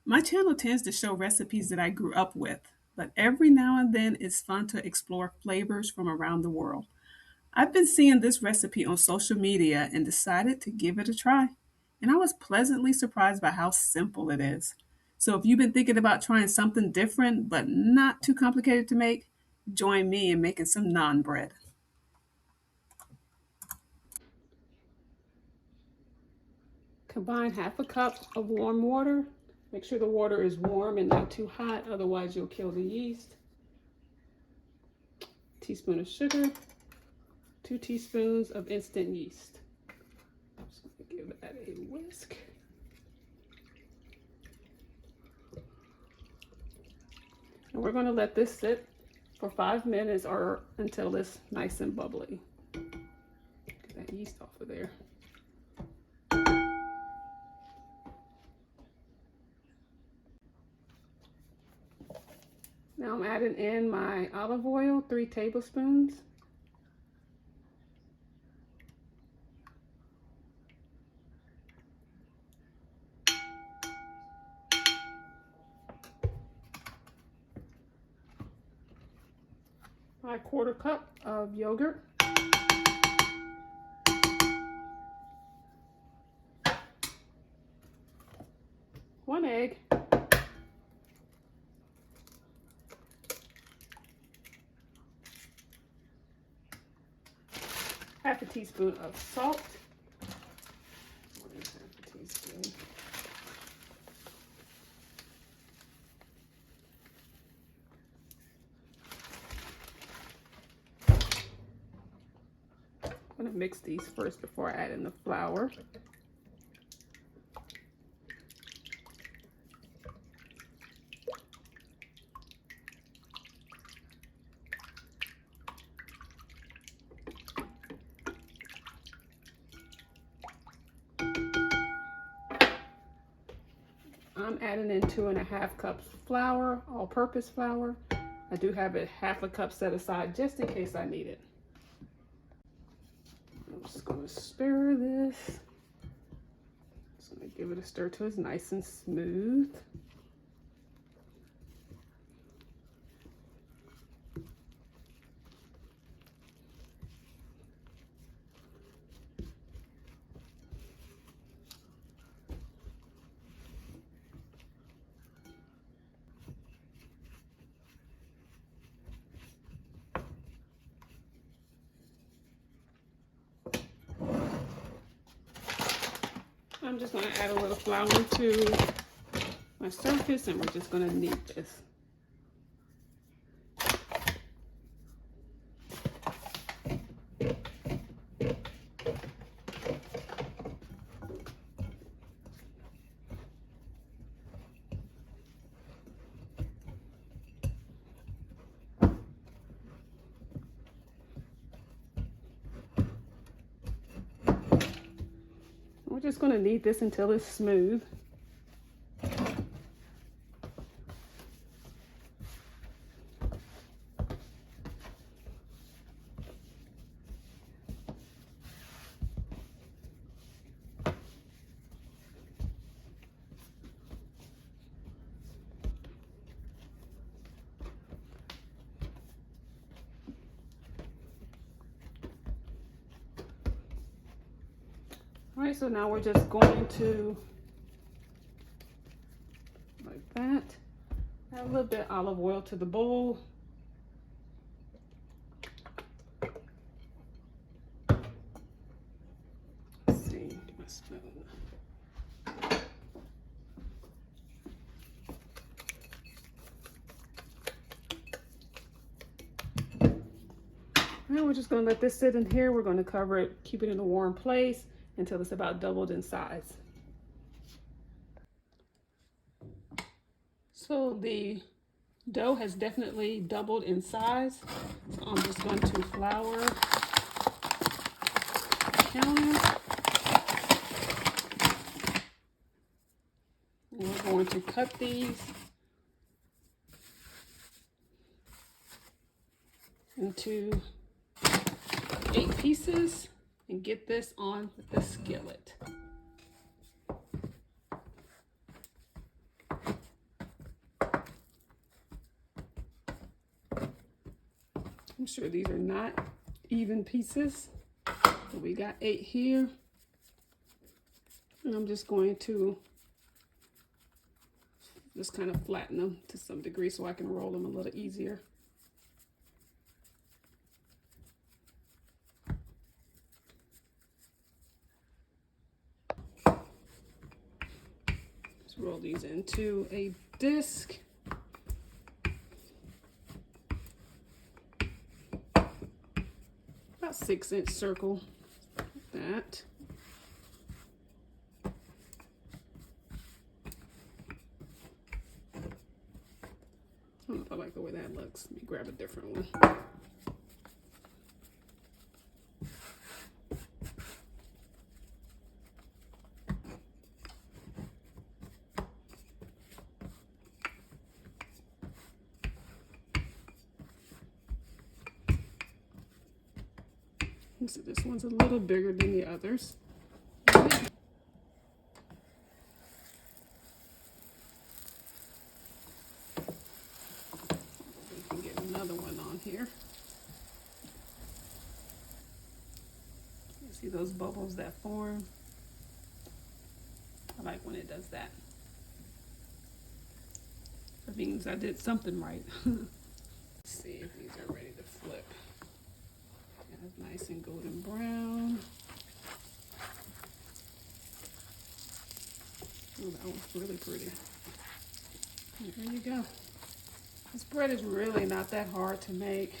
My channel tends to show recipes that I grew up with, but every now and then it's fun to explore flavors from around the world. I've been seeing this recipe on social media and decided to give it a try. And I was pleasantly surprised by how simple it is. So if you've been thinking about trying something different but not too complicated to make, join me in making some naan bread. Combine half a cup of warm water. Make sure the water is warm and not too hot, otherwise you'll kill the yeast. Teaspoon of sugar, 2 teaspoons of instant yeast. Just gonna give that a whisk. And we're going to let this sit for 5 minutes or until it's nice and bubbly. Get that yeast off of there. Now I'm adding in my olive oil, 3 tablespoons. My 1/4 cup of yogurt. One egg. Half a teaspoon of salt. What is half a teaspoon? I'm going to mix these first before I add in the flour. I'm adding in 2½ cups flour, all-purpose flour. I do have a ½ cup set aside just in case I need it. I'm just going to stir this. Just going to give it a stir till it's nice and smooth. I'm just going to add a little flour to my surface and we're just going to knead this. We're just going to knead this until it's smooth. All right, so now we're just going to, like that, add a little bit of olive oil to the bowl. Let's see, get my spoon. Now we're just going to let this sit in here. We're going to cover it, keep it in a warm place until it's about doubled in size. So the dough has definitely doubled in size. So I'm just going to flour the counter. And we're going to cut these into 8 pieces and get this on the skillet. I'm sure these are not even pieces, but we got 8 here. And I'm just going to just kind of flatten them to some degree so I can roll them a little easier. Let's roll these into a disc. About 6-inch circle, like that. I don't know if I like the way that looks. Let me grab a different one. So this one's a little bigger than the others. Right. We can get another one on here. You see those bubbles that form? I like when it does that. That means I did something right. Let's see if these are ready to flip. That's nice and golden brown. Oh, that one's really pretty. And there you go. This bread is really not that hard to make.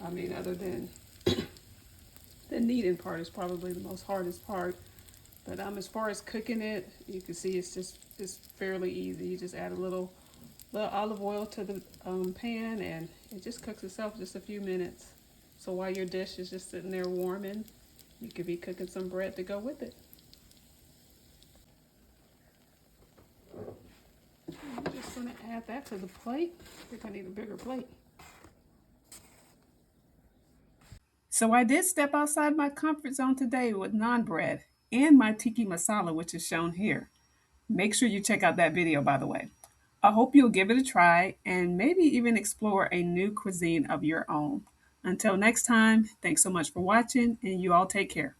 I mean, other than the kneading part is probably the most hardest part. But as far as cooking it, you can see it's fairly easy. You just add a little olive oil to the pan, and it just cooks itself just a few minutes. So while your dish is just sitting there warming, you could be cooking some bread to go with it. I'm just going to add that to the plate. I think I need a bigger plate. So I did step outside my comfort zone today with naan bread and my tiki masala, which is shown here. Make sure you check out that video, by the way. I hope you'll give it a try and maybe even explore a new cuisine of your own. Until next time, thanks so much for watching, and you all take care.